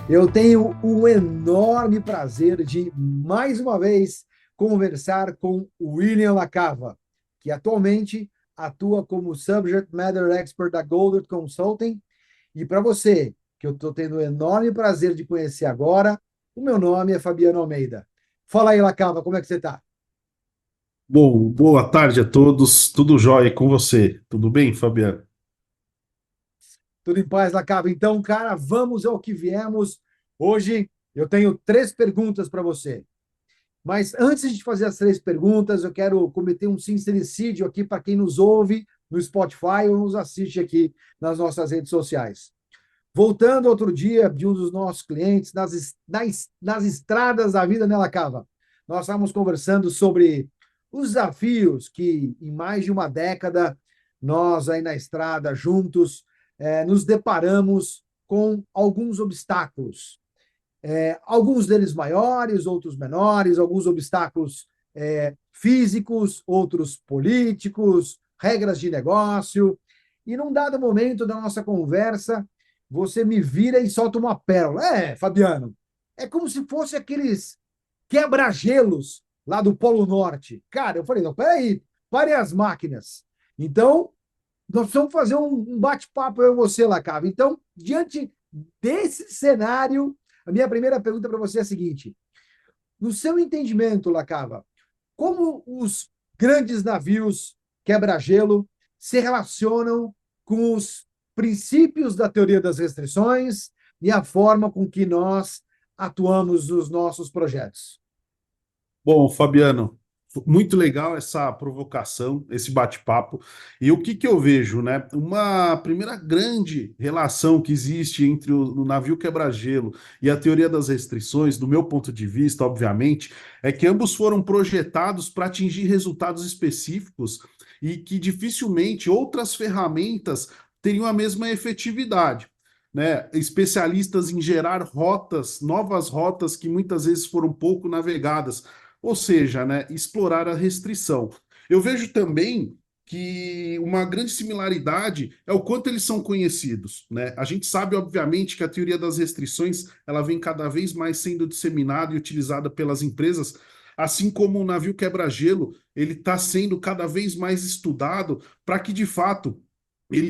Eu tenho o enorme prazer de, mais uma vez, conversar com o William Lacava, que atualmente atua como Subject Matter Expert da Golder Consulting. E para você, que eu estou tendo o enorme prazer de conhecer agora, o meu nome é Fabiano Almeida. Fala aí, Lacava, como é que você está? Bom, boa tarde a todos. Tudo jóia com você? Tudo bem, Fabiano? Tudo em paz, Lacava? Então, cara, vamos ao que viemos. Hoje eu tenho três perguntas para você. Mas antes de fazer as três perguntas, eu quero cometer um sincericídio aqui para quem nos ouve no Spotify ou nos assiste aqui nas nossas redes sociais. Voltando outro dia de um dos nossos clientes, nas estradas da vida, nela cava, nós estávamos conversando sobre os desafios que, em mais de uma década, nós aí na estrada, juntos, nos deparamos com alguns obstáculos, alguns deles maiores, outros menores, alguns obstáculos físicos, outros políticos, regras de negócio. E num dado momento da nossa conversa, você me vira e solta uma pérola. Fabiano, é como se fosse aqueles quebra-gelos lá do Polo Norte. Cara, eu falei, não, peraí, parem as máquinas. Então, nós precisamos fazer um bate-papo eu e você, Lacava. Então, diante desse cenário, a minha primeira pergunta para você é a seguinte: no seu entendimento, Lacava, como os grandes navios quebra-gelo se relacionam com os princípios da teoria das restrições e a forma com que nós atuamos nos nossos projetos? Bom, Fabiano, muito legal essa provocação, esse bate-papo. E o que que eu vejo, né? Uma primeira grande relação que existe entre o navio quebra-gelo e a teoria das restrições, do meu ponto de vista, obviamente, é que ambos foram projetados para atingir resultados específicos e que dificilmente outras ferramentas teriam a mesma efetividade. Né, especialistas em gerar rotas, novas rotas que muitas vezes foram pouco navegadas, ou seja, né, explorar a restrição. Eu vejo também que uma grande similaridade é o quanto eles são conhecidos, né? A gente sabe, obviamente, que a teoria das restrições ela vem cada vez mais sendo disseminada e utilizada pelas empresas, assim como o navio quebra-gelo, ele está sendo cada vez mais estudado para que, de fato,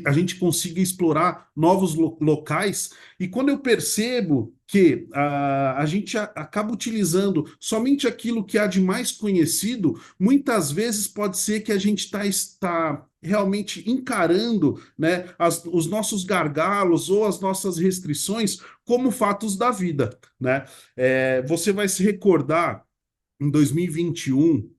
a gente consiga explorar novos locais. E quando eu percebo que a gente acaba utilizando somente aquilo que há de mais conhecido, muitas vezes pode ser que a gente está realmente encarando, né, os nossos gargalos ou as nossas restrições como fatos da vida, né? Você vai se recordar em 2021,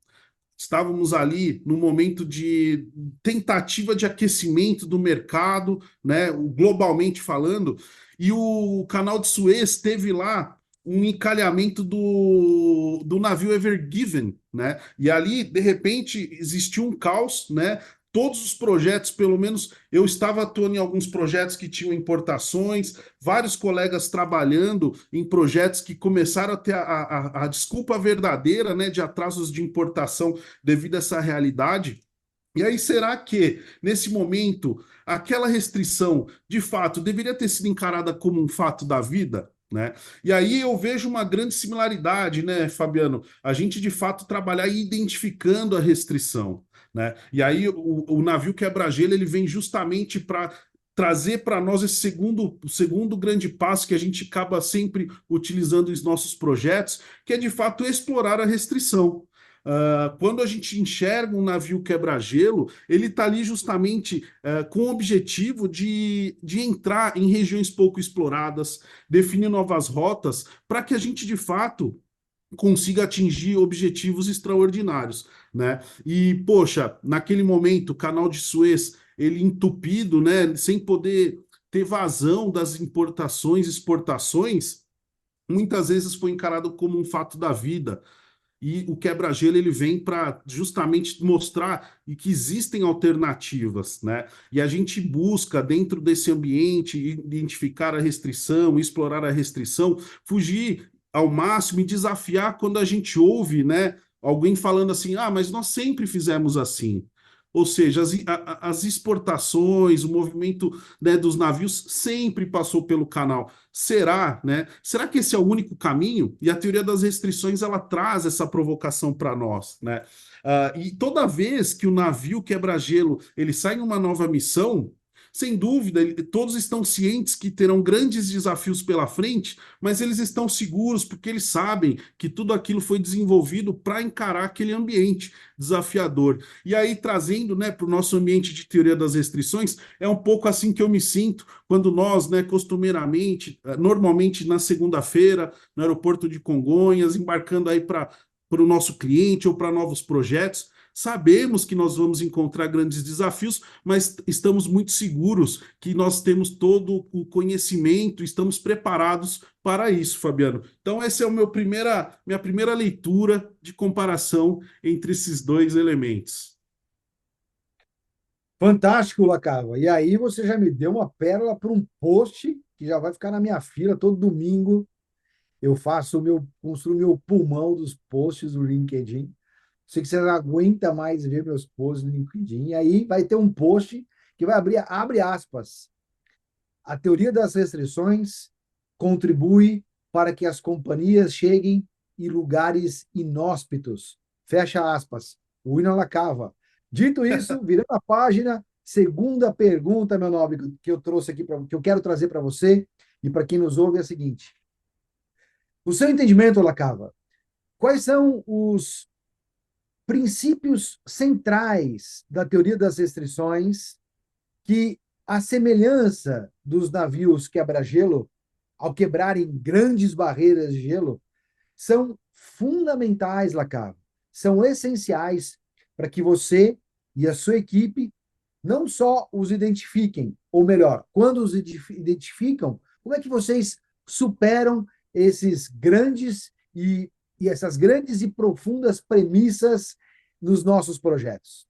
estávamos ali no momento de tentativa de aquecimento do mercado, né, globalmente falando, e o canal de Suez teve lá um encalhamento do navio Ever Given, né? E ali, de repente, existiu um caos, né? Todos os projetos, pelo menos eu estava atuando em alguns projetos que tinham importações, vários colegas trabalhando em projetos que começaram a ter a desculpa verdadeira, né, de atrasos de importação devido a essa realidade. E aí, será que, nesse momento, aquela restrição, de fato, deveria ter sido encarada como um fato da vida? Né? E aí eu vejo uma grande similaridade, né, Fabiano? A gente, de fato, trabalhar identificando a restrição. Né? E aí o navio quebra-gelo ele vem justamente para trazer para nós esse o segundo grande passo que a gente acaba sempre utilizando nos nossos projetos, que é de fato explorar a restrição. Quando a gente enxerga um navio quebra-gelo, ele está ali justamente com o objetivo de entrar em regiões pouco exploradas, definir novas rotas, para que a gente, de fato, consiga atingir objetivos extraordinários, né? E, poxa, naquele momento, o canal de Suez, ele entupido, né, sem poder ter vazão das importações e exportações, muitas vezes foi encarado como um fato da vida, e o quebra-gelo ele vem para justamente mostrar que existem alternativas, né? E a gente busca, dentro desse ambiente, identificar a restrição, explorar a restrição, fugir ao máximo e desafiar quando a gente ouve, né? Alguém falando assim, ah, mas nós sempre fizemos assim. Ou seja, as exportações, o movimento, né, dos navios sempre passou pelo canal. Será, né? Será que esse é o único caminho? E a teoria das restrições ela traz essa provocação para nós, né? E toda vez que o navio quebra-gelo ele sai em uma nova missão, sem dúvida, todos estão cientes que terão grandes desafios pela frente, mas eles estão seguros porque eles sabem que tudo aquilo foi desenvolvido para encarar aquele ambiente desafiador. E aí, trazendo, né, para o nosso ambiente de teoria das restrições, é um pouco assim que eu me sinto quando nós, né, costumeiramente, normalmente na segunda-feira, no aeroporto de Congonhas, embarcando aí para o nosso cliente ou para novos projetos. Sabemos que nós vamos encontrar grandes desafios, mas estamos muito seguros que nós temos todo o conhecimento, estamos preparados para isso, Fabiano. Então, essa é minha primeira leitura de comparação entre esses dois elementos. Fantástico, Lacava. E aí você já me deu uma pérola para um post que já vai ficar na minha fila todo domingo. Eu faço o meu, construo o meu pulmão dos posts do LinkedIn. Sei que você não aguenta mais ver meus posts no LinkedIn. E aí vai ter um post que vai abrir, abre aspas. A teoria das restrições contribui para que as companhias cheguem em lugares inóspitos. Fecha aspas. O William Lacava. Dito isso, virando a página, segunda pergunta, meu nobre, que eu trouxe aqui, que eu quero trazer para você e para quem nos ouve é a seguinte. O seu entendimento, Lacava, quais são os princípios centrais da teoria das restrições que a semelhança dos navios quebra-gelo, ao quebrarem grandes barreiras de gelo, são fundamentais, Lacava, são essenciais para que você e a sua equipe não só os identifiquem, ou melhor, quando os identificam, como é que vocês superam esses grandes e essas grandes e profundas premissas nos nossos projetos?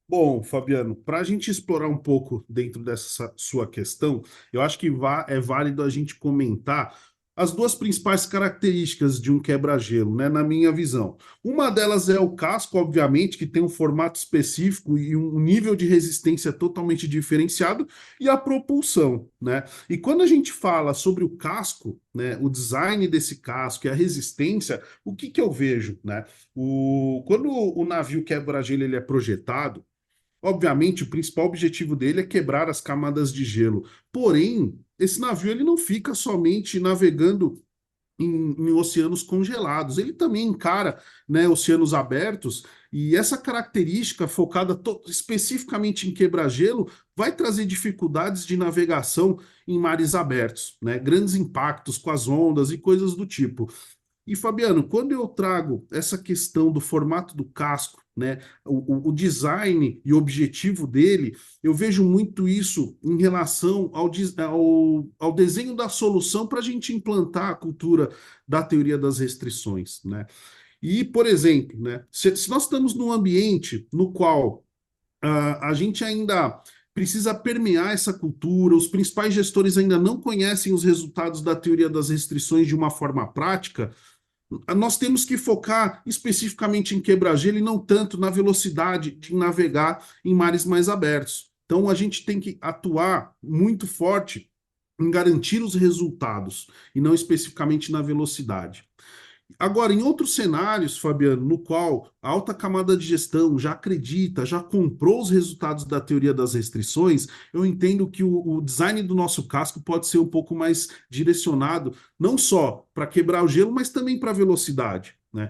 Bom, Fabiano, para a gente explorar um pouco dentro dessa sua questão, eu acho que é válido a gente comentar as duas principais características de um quebra-gelo, né, na minha visão. Uma delas é o casco, obviamente, que tem um formato específico e um nível de resistência totalmente diferenciado, e a propulsão, né? E quando a gente fala sobre o casco, né, o design desse casco e a resistência, o que que eu vejo, né? Quando o navio quebra-gelo ele é projetado, obviamente, o principal objetivo dele é quebrar as camadas de gelo. Porém, esse navio ele não fica somente navegando em oceanos congelados. Ele também encara, né, oceanos abertos, e essa característica focada especificamente em quebra-gelo vai trazer dificuldades de navegação em mares abertos, né, grandes impactos com as ondas e coisas do tipo. E, Fabiano, quando eu trago essa questão do formato do casco, né, o design e o objetivo dele, eu vejo muito isso em relação ao desenho da solução para a gente implantar a cultura da teoria das restrições, né? E, por exemplo, né, se nós estamos num ambiente no qual a gente ainda precisa permear essa cultura, os principais gestores ainda não conhecem os resultados da teoria das restrições de uma forma prática, nós temos que focar especificamente em quebra-gelo e não tanto na velocidade de navegar em mares mais abertos. Então, a gente tem que atuar muito forte em garantir os resultados e não especificamente na velocidade. Agora, em outros cenários, Fabiano, no qual a alta camada de gestão já acredita, já comprou os resultados da teoria das restrições, eu entendo que o design do nosso casco pode ser um pouco mais direcionado, não só para quebrar o gelo, mas também para velocidade, né?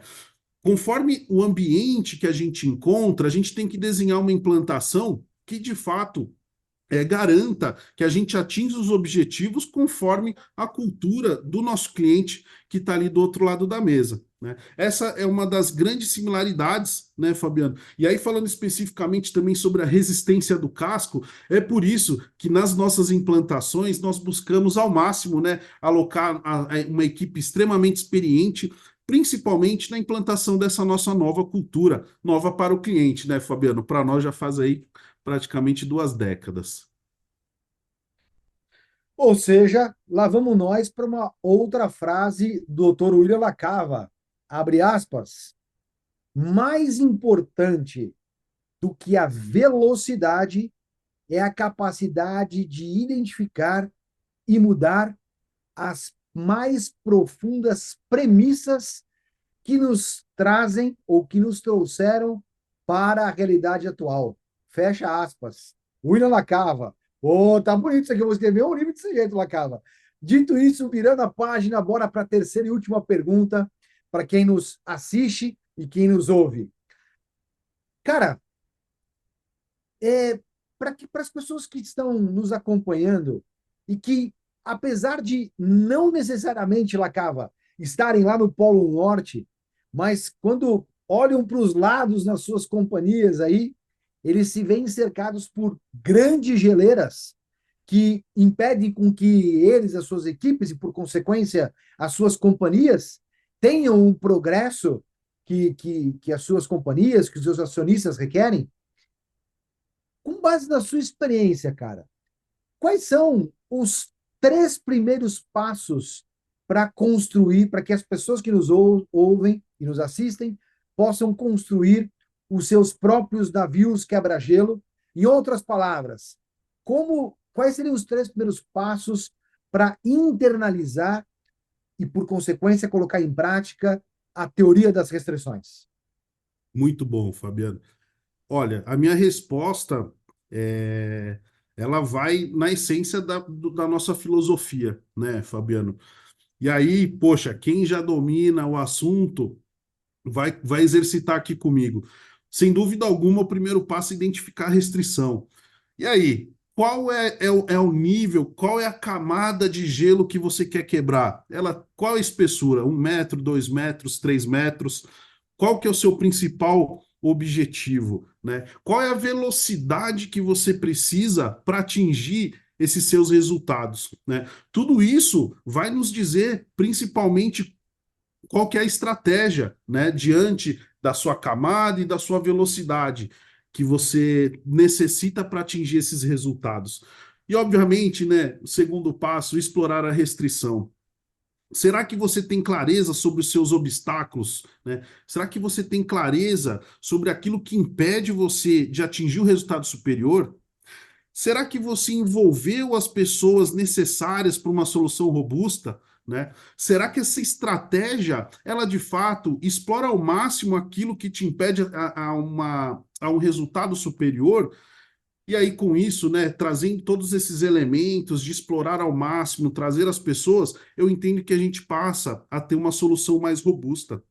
Conforme o ambiente que a gente encontra, a gente tem que desenhar uma implantação que, de fato, garanta que a gente atinja os objetivos conforme a cultura do nosso cliente que está ali do outro lado da mesa, né? Essa é uma das grandes similaridades, né, Fabiano? E aí, falando especificamente também sobre a resistência do casco, é por isso que nas nossas implantações nós buscamos ao máximo, né, alocar uma equipe extremamente experiente, principalmente na implantação dessa nossa nova cultura, nova para o cliente, né, Fabiano? Para nós já faz aí praticamente 2 décadas. Ou seja, lá vamos nós para uma outra frase do Dr. William Lacava, abre aspas, mais importante do que a velocidade é a capacidade de identificar e mudar as mais profundas premissas que nos trazem ou que nos trouxeram para a realidade atual. Fecha aspas. William Lacava. Oh, tá bonito isso aqui. Eu vou escrever um livro desse jeito, Lacava. Dito isso, virando a página, bora para a terceira e última pergunta para quem nos assiste e quem nos ouve. Cara, para as pessoas que estão nos acompanhando e que, apesar de não necessariamente, Lacava, estarem lá no Polo Norte, mas quando olham para os lados nas suas companhias aí, eles se veem cercados por grandes geleiras que impedem com que eles, as suas equipes e, por consequência, as suas companhias, tenham um progresso que as suas companhias, que os seus acionistas requerem. Com base na sua experiência, cara, quais são os três primeiros passos para construir, para que as pessoas que nos ouvem e nos assistem possam construir os seus próprios navios quebra-gelo? Em outras palavras, quais seriam os três primeiros passos para internalizar e, por consequência, colocar em prática a teoria das restrições? Muito bom, Fabiano. Olha, a minha resposta é, ela vai na essência da nossa filosofia, né, Fabiano? E aí, poxa, quem já domina o assunto vai exercitar aqui comigo. Sem dúvida alguma, o primeiro passo é identificar a restrição. E aí, qual é o nível, qual é a camada de gelo que você quer quebrar? Qual é a espessura? 1 metro, 2 metros, 3 metros? Qual que é o seu principal objetivo, né? Qual é a velocidade que você precisa para atingir esses seus resultados, né? Tudo isso vai nos dizer principalmente qual que é a estratégia, né, diante da sua camada e da sua velocidade que você necessita para atingir esses resultados. E, obviamente, né, o segundo passo, explorar a restrição. Será que você tem clareza sobre os seus obstáculos, né? Será que você tem clareza sobre aquilo que impede você de atingir o resultado superior? Será que você envolveu as pessoas necessárias para uma solução robusta? Né? Será que essa estratégia, ela de fato explora ao máximo aquilo que te impede a um resultado superior? E aí, com isso, né, trazendo todos esses elementos de explorar ao máximo, trazer as pessoas, eu entendo que a gente passa a ter uma solução mais robusta.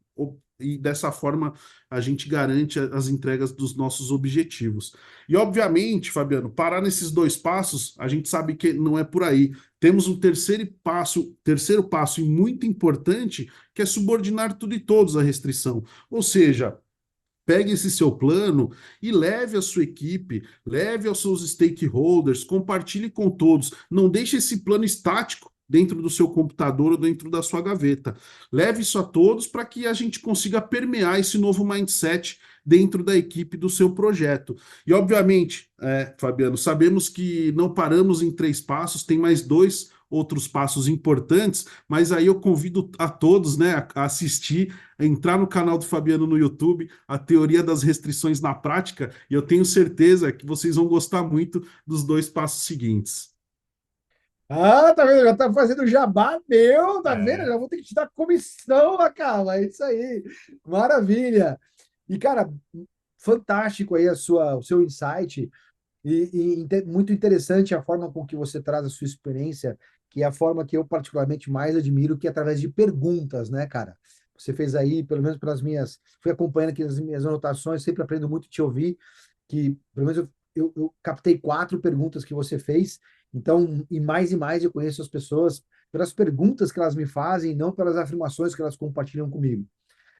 E dessa forma a gente garante as entregas dos nossos objetivos. E, obviamente, Fabiano, parar nesses dois passos, a gente sabe que não é por aí. Temos um terceiro passo e muito importante, que é subordinar tudo e todos à restrição. Ou seja, pegue esse seu plano e leve a sua equipe, leve aos seus stakeholders, compartilhe com todos. Não deixe esse plano estático dentro do seu computador ou dentro da sua gaveta. Leve isso a todos para que a gente consiga permear esse novo mindset dentro da equipe do seu projeto. E, obviamente, Fabiano, sabemos que não paramos em 3 passos, tem mais dois outros passos importantes, mas aí eu convido a todos, né, a assistir, a entrar no canal do Fabiano no YouTube, a teoria das restrições na prática, e eu tenho certeza que vocês vão gostar muito dos 2 passos seguintes. Ah, tá vendo? Já tá fazendo jabá meu, tá vendo? É, Já vou ter que te dar comissão, Lacava. É isso aí. Maravilha. E, cara, fantástico aí o seu insight. Muito interessante a forma com que você traz a sua experiência, que é a forma que eu particularmente mais admiro, que é através de perguntas, né, cara? Você fez aí, pelo menos pelas minhas. Fui acompanhando aqui as minhas anotações, sempre aprendo muito te ouvir, que pelo menos eu captei 4 perguntas que você fez, então, e mais eu conheço as pessoas pelas perguntas que elas me fazem, não pelas afirmações que elas compartilham comigo.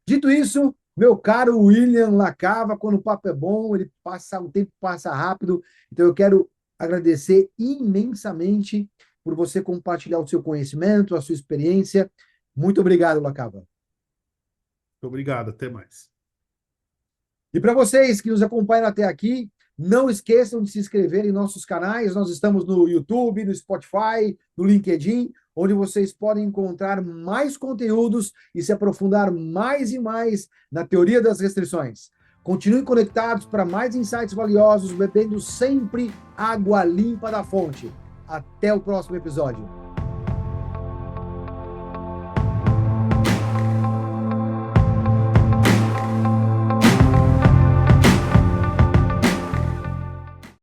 Dito isso, meu caro William Lacava, quando o papo é bom, o tempo passa rápido. Então eu quero agradecer imensamente por você compartilhar o seu conhecimento, a sua experiência. Muito obrigado, Lacava. obrigado, até mais. E para vocês que nos acompanham até aqui, não esqueçam de se inscrever em nossos canais. Nós estamos no YouTube, no Spotify, no LinkedIn, onde vocês podem encontrar mais conteúdos e se aprofundar mais e mais na teoria das restrições. Continuem conectados para mais insights valiosos, bebendo sempre água limpa da fonte. Até o próximo episódio.